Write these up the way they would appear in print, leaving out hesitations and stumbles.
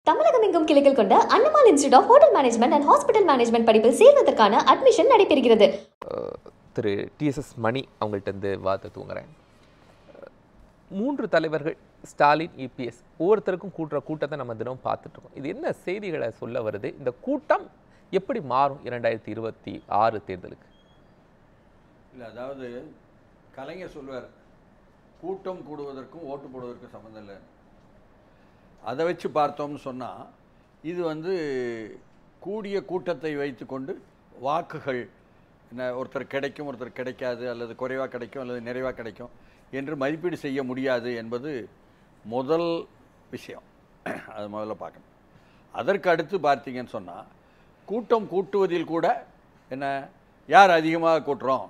தமிழகம் எங்கும் கிளைகள் கொண்ட Annamal institute of hotel management and hospital management படிப்பில் சேர்வதற்கான அட்மிஷன் நடைபெறுகிறது. திரு டிஎஸ்எஸ் மணி அவங்கள்ட்ட இருந்து வார்த்தை தூங்குறேன். 3 தலைவர்கள் ஸ்டாலின், இபிஎஸ் ஒவ்வொருத்தருக்கும் கூட்டத்தை நம்ம தினம் பார்த்துட்டு இருக்கோம். இது என்ன செய்திகளை சொல்ல வருது? இந்த கூட்டம் எப்படி மாறும் 2026 தேர்தலுக்கு? இல்லை, அதாவது கலைஞர் சொல்வார், கூட்டம் கூடுவதற்கும் ஓட்டு போடுவதற்கும் சம்மந்தம் இல்லை. அதை வச்சு பார்த்தோம்னு சொன்னால் இது கூடிய கூட்டத்தை வைத்துக்கொண்டு வாக்குகள் என்ன ஒருத்தர் கிடைக்கும், ஒருத்தர் கிடைக்காது, அல்லது குறைவாக கிடைக்கும் அல்லது நிறைவாக கிடைக்கும் என்று மதிப்பீடு செய்ய முடியாது என்பது முதல் விஷயம். அது முதல்ல பார்க்கணும். அதற்கு அடுத்து பார்த்தீங்கன்னு சொன்னால் கூட்டம் கூட்டுவதில் கூட என்ன யார் அதிகமாக கூட்டுறோம்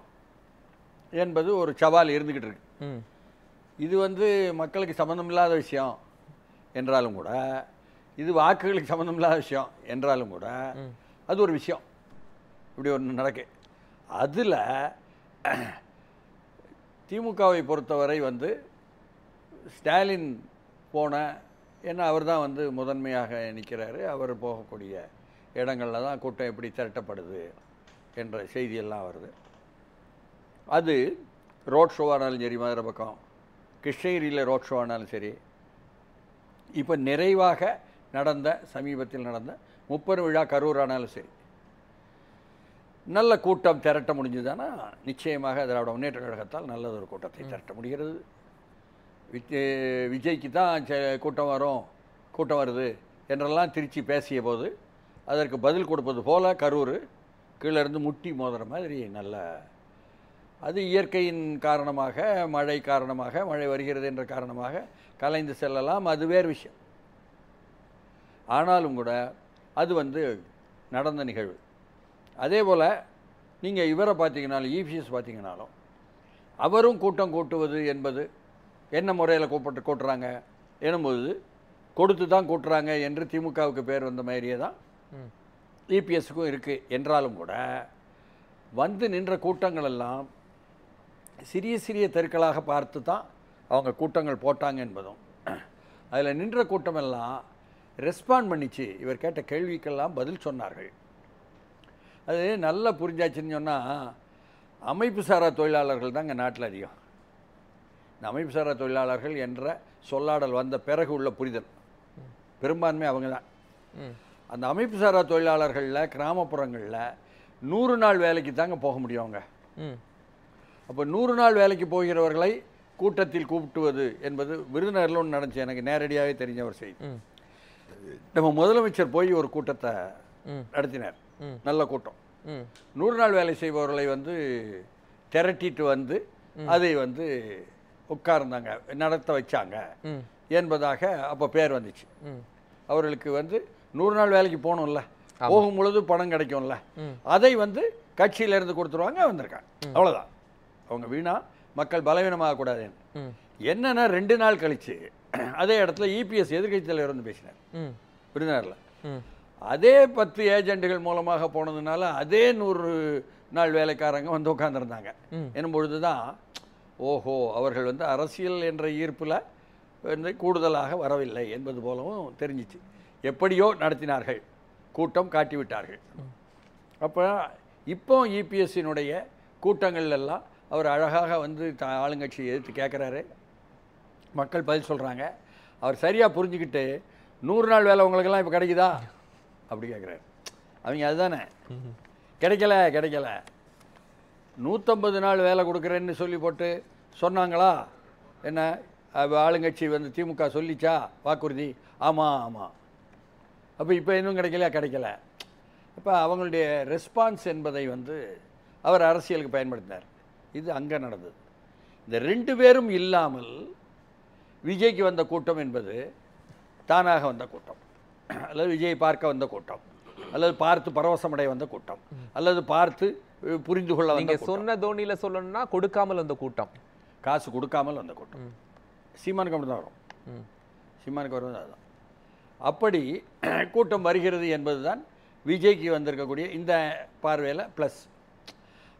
என்பது ஒரு சவால் இருந்துக்கிட்டு இருக்கு. இது மக்களுக்கு சம்மந்தம் இல்லாத விஷயம் என்றாலும் கூட, இது வாக்குகளுக்கு சம்மந்தம் இல்லாத விஷயம் என்றாலும் கூட அது ஒரு விஷயம். இப்படி ஒன்று நடக்கு. அதில் திமுகவை பொறுத்தவரை ஸ்டாலின் போன ஏன்னா அவர் தான் முதன்மையாக நிற்கிறாரு. அவர் போகக்கூடிய இடங்களில் தான் கூட்டம் எப்படி திரட்டப்படுது என்ற செய்தியெல்லாம் வருது. அது ரோட் ஷோவானாலும் சரி, மதுரை பக்கம் கிருஷ்ணகிரியில் ரோட் ஷோவானாலும் சரி, இப்போ நிறைவாக நடந்த சமீபத்தில் நடந்த 30 விழா கரூர் ஆனாலும் சரி, நல்ல கூட்டம் திரட்ட முடிஞ்சுதானா நிச்சயமாக திராவிட முன்னேற்ற கழகத்தால் நல்லது ஒரு கூட்டத்தை திரட்ட முடிகிறது. விஜய்க்கு தான் கூட்டம் வருது என்றெல்லாம் திருச்சி பேசிய போது அதற்கு பதில் கொடுப்பது போல கரூர் கீழேருந்து முட்டி மோதுற மாதிரி நல்ல, அது இயற்கையின் காரணமாக, மழை காரணமாக, மழை வருகிறது என்ற காரணமாக கலைந்து செல்லலாம், அது வேறு விஷயம். ஆனாலும் கூட அது நடந்த நிகழ்வு. அதே போல் நீங்கள் இவரை பார்த்தீங்கன்னாலும், இபிஎஸ் பார்த்தீங்கன்னாலும், அவரும் கூட்டம் கூட்டுவது என்பது என்ன முறையில் கூட்டுறாங்க எனும்போது கொடுத்து தான் கூட்டுறாங்க என்று திமுகவுக்கு பேர் வந்த மாதிரியே தான் இபிஎஸ்க்கும் இருக்குது. என்றாலும் கூட நின்ற கூட்டங்கள் எல்லாம் சிறிய சிறிய தெருக்களாக பார்த்து தான் அவங்க கூட்டங்கள் போட்டாங்க என்பதும், அதில் நின்ற கூட்டமெல்லாம் ரெஸ்பாண்ட் பண்ணிச்சு. இவர் கேட்ட கேள்விக்கெல்லாம் பதில் சொன்னார்கள். அது நல்லா புரிஞ்சாச்சுன்னு சொன்னால், அமைப்பு சாரா தொழிலாளர்கள் தான் இங்கே நாட்டில் அதிகம். இந்த அமைப்பு சாரா தொழிலாளர்கள் என்ற சொல்லாடல் வந்த பிறகு உள்ள புரிதல் பெரும்பான்மை அவங்க தான். அந்த அமைப்பு சாரா தொழிலாளர்களில் கிராமப்புறங்களில் 100 நாள் வேலைக்கு தாங்க போக முடியும் அவங்க. அப்போ 100 நாள் வேலைக்கு போகிறவர்களை கூட்டத்தில் கூப்பிட்டுவது என்பது விருதுநகரில் ஒன்று நடந்துச்சு. எனக்கு நேரடியாகவே தெரிஞ்ச ஒரு செய்தி. நம்ம முதலமைச்சர் போய் ஒரு கூட்டத்தை நடத்தினார். நல்ல கூட்டம். 100 நாள் வேலை செய்பவர்களை திரட்டிட்டு அதை உட்கார்ந்தாங்க, நடத்த வச்சாங்க என்பதாக அப்போ பேர் வந்துச்சு. அவர்களுக்கு 100 நாள் வேலைக்கு போகணும்ல, போகும் பொழுது பணம் கிடைக்கும்ல, அதை கட்சியிலேருந்து கொடுத்துருவாங்க, வந்திருக்காங்க. அவ்வளோதான். அவங்க வீணா மக்கள் பலவீனமாக கூடாதுன்னு. என்னன்னா 2 நாள் கழிச்சு அதே இடத்துல இபிஎஸ் எதிர்கட்சி தலைவர் பேசினார் விருதுநகரில். அதே 10 ஏஜெண்டுகள் மூலமாக போனதுனால அதே 100 நாள் வேலைக்காரங்க உட்காந்துருந்தாங்க என்னும் பொழுது தான் ஓஹோ, அவர்கள் அரசியல் என்ற ஈர்ப்பில் கூடுதலாக வரவில்லை என்பது போலவும் தெரிஞ்சிச்சு. எப்படியோ நடத்தினார்கள், கூட்டம் காட்டிவிட்டார்கள். அப்போ இப்போ இபிஎஸ்ஸினுடைய கூட்டங்கள் எல்லாம் அவர் அழகாக ஆளுங்கட்சியை எதிர்த்து கேட்குறாரு. மக்கள் பதில் சொல்கிறாங்க. அவர் சரியாக புரிஞ்சுக்கிட்டு 100 நாள் வேலை உங்களுக்கெல்லாம் இப்போ கிடைக்குதா அப்படி கேட்குறாரு. அவங்க அதுதானே கிடைக்கல 150 நாள் வேலை கொடுக்குறேன்னு சொல்லி போட்டு சொன்னாங்களா என்ன? ஆளுங்கட்சி திமுக சொல்லிச்சா வாக்குறுதி? ஆமாம். அப்போ இப்போ இன்னும் கிடைக்கல. அப்போ அவங்களுடைய ரெஸ்பான்ஸ் என்பதை அவர் அரசியலுக்கு பயன்படுத்தினார். இது அங்கே நடந்தது. இந்த 2 பேரும் இல்லாமல் விஜய்க்கு வந்த கூட்டம் என்பது தானாக வந்த கூட்டம், அல்லது விஜய் பார்க்க வந்த கூட்டம், அல்லது பார்த்து பரவசமடைய வந்த கூட்டம், அல்லது பார்த்து புரிந்து கொள்ள வந்த கூட்டம். சொன்ன தோனியில் சொல்லணும்னா கொடுக்காமல் வந்த கூட்டம், காசு கொடுக்காமல் வந்த கூட்டம். சீமானுக்கு அப்படி தான் வரும். சீமானுக்கு வருவது அதுதான். அப்படி கூட்டம் வருகிறது என்பது தான் விஜய்க்கு வந்திருக்கக்கூடிய இந்த பார்வையில் ப்ளஸ்.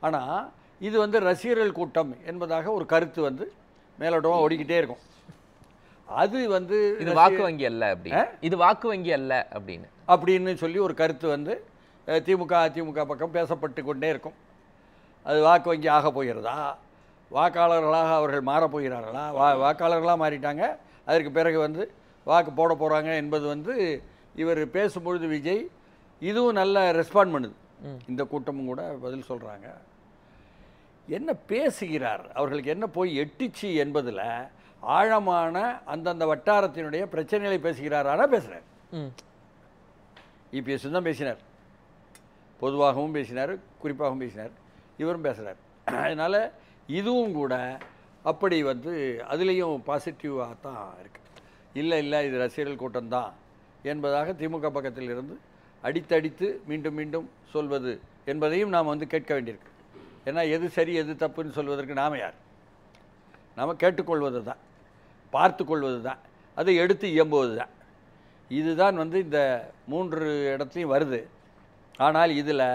ஆனால் இது ரசிகர்கள் கூட்டம் என்பதாக ஒரு கருத்து மேலோட்டமாக ஓடிக்கிட்டே இருக்கும். அது வந்து இது வாக்கு வங்கி அல்ல அப்படின்னு, இது வாக்கு வங்கி அல்ல அப்படின்னு சொல்லி ஒரு கருத்து வந்து திமுக அதிமுக பக்கம் பேசப்பட்டு கொண்டே இருக்கும். அது வாக்கு வங்கி ஆக போகிறதா, வாக்காளர்களாக அவர்கள் மாறப் போகிறார்களா, வாக்காளர்களாக மாறிட்டாங்க, அதற்கு பிறகு வந்து வாக்கு போட போகிறாங்க என்பது வந்து இவர் பேசும்பொழுது விஜய் இதுவும் நல்ல ரெஸ்பாண்ட் பண்ணுது. இந்த கூட்டமும் கூட பதில் சொல்கிறாங்க. என்ன பேசுகிறார், அவர்களுக்கு என்ன போய் எட்டிச்சு என்பதில் ஆழமான அந்தந்த வட்டாரத்தினுடைய பிரச்சனைகளை பேசுகிறாரானா பேசுகிறார். இபிஎஸ் தான் பேசினார், பொதுவாகவும் பேசினார், குறிப்பாகவும் பேசினார், இவரும் பேசுகிறார். அதனால் இதுவும் கூட அப்படி வந்து அதுலேயும் பாசிட்டிவாக தான் இருக்குது. இல்லை இது ரசிகர்கள் கூட்டம்தான் என்பதாக திமுக பக்கத்தில் இருந்து அடித்தடித்து மீண்டும் மீண்டும் சொல்வது என்பதையும் நாம் வந்து கேட்க வேண்டியிருக்கு. ஏன்னா எது சரி எது தப்புன்னு சொல்வதற்கு நாம் யார்? நாம் கேட்டுக்கொள்வது தான், பார்த்து கொள்வது தான், அதை எடுத்து இயம்புவது தான். இதுதான் வந்து இந்த 3 இடத்துலையும் வருது. ஆனால் இதில்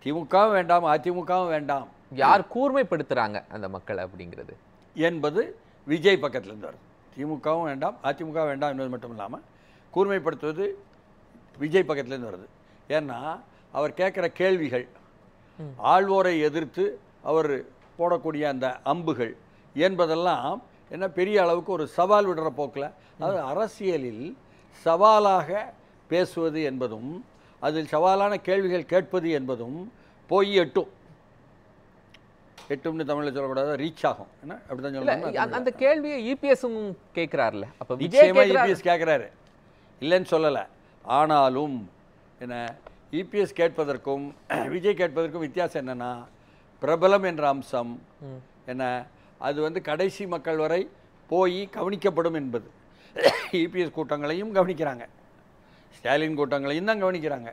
திமுகவும் வேண்டாம் அதிமுகவும் வேண்டாம், யார் கூர்மைப்படுத்துகிறாங்க அந்த மக்களை அப்படிங்கிறது என்பது விஜய் பக்கத்திலேருந்து வருது. திமுகவும் வேண்டாம் அதிமுக வேண்டாம் என்பது மட்டும் இல்லாமல் கூர்மைப்படுத்துவது விஜய் பக்கத்திலேருந்து வருது. ஏன்னா அவர் கேட்குற கேள்விகள், ஆள்வோரை எதிர்த்து அவர் போடக்கூடிய அந்த அம்புகள் என்பதெல்லாம் என்ன பெரிய அளவுக்கு ஒரு சவால் விடுற போக்கில், அதாவது அரசியலில் சவாலாக பேசுவது என்பதும் அதில் சவாலான கேள்விகள் கேட்பது என்பதும் போய் எட்டும்னு தமிழில் சொல்லக்கூடாது, ரீச் ஆகும். என்ன அப்படி தான் சொல்லணும். அந்த கேள்வியை இபிஎஸும் கேட்குறாருல்ல, அப்போ நிச்சயமாக இபிஎஸ் கேட்குறாரு, இல்லைன்னு சொல்லலை. ஆனாலும் என்ன இபிஎஸ் கேட்பதற்கும் விஜய் கேட்பதற்கும் வித்தியாசம் என்னென்னா, பிரபலம் என்ற அம்சம் என்ன அது வந்து கடைசி மக்கள் வரை போய் கவனிக்கப்படும் என்பது. இபிஎஸ் கூட்டங்களையும் கவனிக்கிறாங்க, ஸ்டாலின் கூட்டங்களையும் தான் கவனிக்கிறாங்க.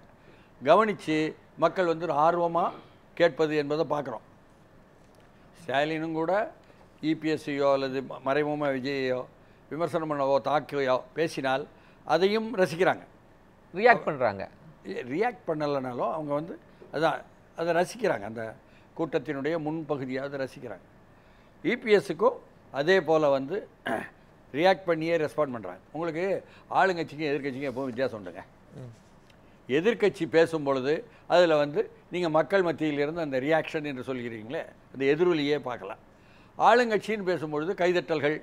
கவனித்து மக்கள் வந்து ஆர்வமாக கேட்பது என்பதை பார்க்குறோம். ஸ்டாலினும் கூட இபிஎஸ்சியோ அல்லது மறைமுகமாக விஜயோ விமர்சனம் பண்ணவோ தாக்கையோ பேசினால் அதையும் ரசிக்கிறாங்க, ரியாக்ட் பண்ணுறாங்க. ரியாக்ட் பண்ணலைனாலும் அவங்க வந்து அதை ரசிக்கிறாங்க, அந்த கூட்டத்தினுடைய முன்பகுதியாக அதை ரசிக்கிறாங்க. இபிஎஸ்ஸுக்கும் அதே போல் வந்து ரியாக்ட் பண்ணியே ரெஸ்பாண்ட் பண்ணுறாங்க. உங்களுக்கு ஆளுங்கட்சிக்கும் எதிர்கட்சிக்கும் எப்போவும் வித்தியாசம் உண்டுங்க. எதிர்கட்சி பேசும் பொழுது அதில் வந்து நீங்கள் மக்கள் மத்தியிலிருந்து அந்த ரியாக்ஷன் என்று சொல்கிறீங்களே, அந்த எதிரொலியே பார்க்கலாம். ஆளுங்கட்சின்னு பேசும்பொழுது கைதட்டல்கள்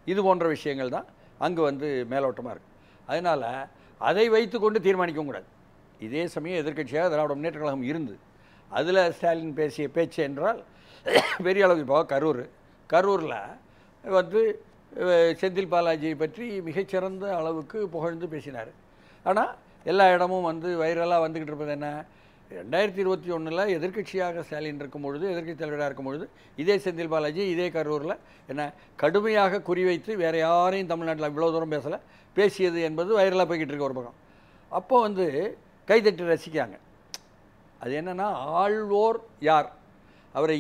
இது போன்ற விஷயங்கள் தான் அங்கே வந்து மேலோட்டமாக இருக்குது. அதனால் அதை வைத்து கொண்டு தீர்மானிக்கவும் கூடாது. இதே சமயம் எதிர்கட்சியாக திராவிட முன்னேற்ற கழகம் இருந்து அதில் ஸ்டாலின் பேசிய பேச்சு என்றால் பெரிய அளவுக்கு இப்போ கரூரில் வந்து செந்தில் பாலாஜியை பற்றி மிகச்சிறந்த அளவுக்கு புகழ்ந்து பேசினார். ஆனால் எல்லா இடமும் வந்து வைரலாக வந்துக்கிட்டு இருப்பது என்ன, 2021 எதிர்க்கட்சியாக ஸ்டாலின் இருக்கும்பொழுது, எதிர்க்கட்சி தலைவராக இருக்கும்பொழுது இதே செந்தில் பாலாஜி இதே கரூரில் என்ன கடுமையாக குறிவைத்து வேறு யாரையும் தமிழ்நாட்டில் இவ்வளோ தூரம் பேசியது என்பது வைரலாக போய்கிட்டு இருக்க ஒரு பக்கம். அப்போ வந்து கைதட்டி ரசிக்காங்க. அது என்னென்னா, ஆள்வோர் யார், அவரை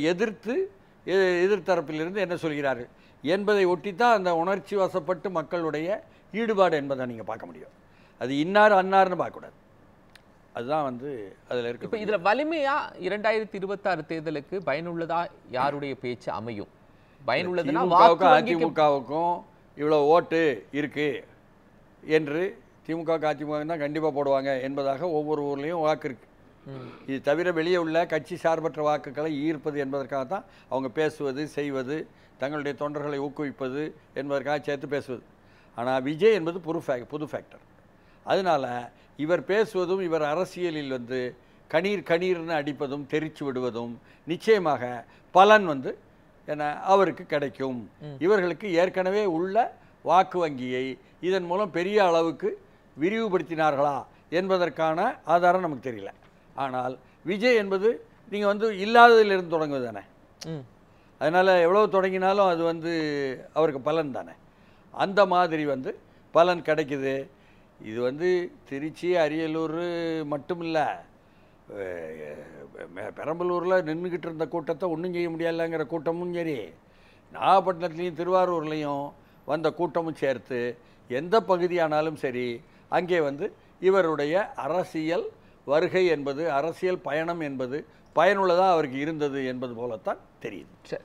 எதிர்த்தரப்பிலிருந்து என்ன சொல்கிறார்கள் என்பதை ஒட்டித்தான் அந்த உணர்ச்சி வசப்பட்டு மக்களுடைய ஈடுபாடு என்பதை நீங்கள் பார்க்க முடியும். அது இன்னார் அன்னார்னு பார்க்கக்கூடாது. அதுதான் வந்து அதில் இருக்கு. இப்போ இதில் வலிமையாக 2026 தேர்தலுக்கு பயனுள்ளதா யாருடைய பேச்சு அமையும்? பயனுள்ளதுன்னா அதிமுகவுக்கும் இவ்வளோ ஓட்டு இருக்குது என்று திமுக அதிமுக தான் கண்டிப்பாக போடுவாங்க என்பதாக ஒவ்வொரு ஊர்லேயும் வாக்கு இருக்குது. இது தவிர வெளியே உள்ள கட்சி சார்பற்ற வாக்குகளை ஈர்ப்பது என்பதற்காக தான் அவங்க பேசுவது, செய்வது, தங்களுடைய தொண்டர்களை ஊக்குவிப்பது என்பதற்காக சேர்த்து பேசுவது. ஆனால் விஜய் என்பது புது ஃபேக்டர். அதனால் இவர் பேசுவதும் இவர் அரசியலில் வந்து கணீர்னு அடிப்பதும் தெரிச்சு விடுவதும் நிச்சயமாக பலன் வந்து என்ன அவருக்கு கிடைக்கும். இவர்களுக்கு ஏற்கனவே உள்ள வாக்கு வங்கியை இதன் மூலம் பெரிய அளவுக்கு விரிவுபடுத்தினார்களா என்பதற்கான ஆதாரம் நமக்கு தெரியல. ஆனால் விஜய் என்பது நீங்கள் வந்து இல்லாததிலிருந்து தொடங்குவது தானே. அதனால் எவ்வளோ தொடங்கினாலும் அது வந்து அவருக்கு பலன் தானே. அந்த மாதிரி வந்து பலன் கிடைக்குது. இது வந்து திருச்சி, அரியலூர் மட்டும் இல்லை, பெரம்பலூரில் நின்றுக்கிட்டு இருந்த கூட்டத்தை ஒன்றும் செய்ய முடியலைங்கிற கூட்டமும் சரி, நாகப்பட்டினத்துலேயும் திருவாரூர்லேயும் வந்த கூட்டமும் சேர்த்து எந்த பகுதியானாலும் சரி, அங்கே வந்து இவருடைய அரசியல் வருகை என்பது, அரசியல் பயணம் என்பது பயனுள்ளதாக அவருக்கு இருந்தது என்பது போலத்தான் தெரியுது. சரி.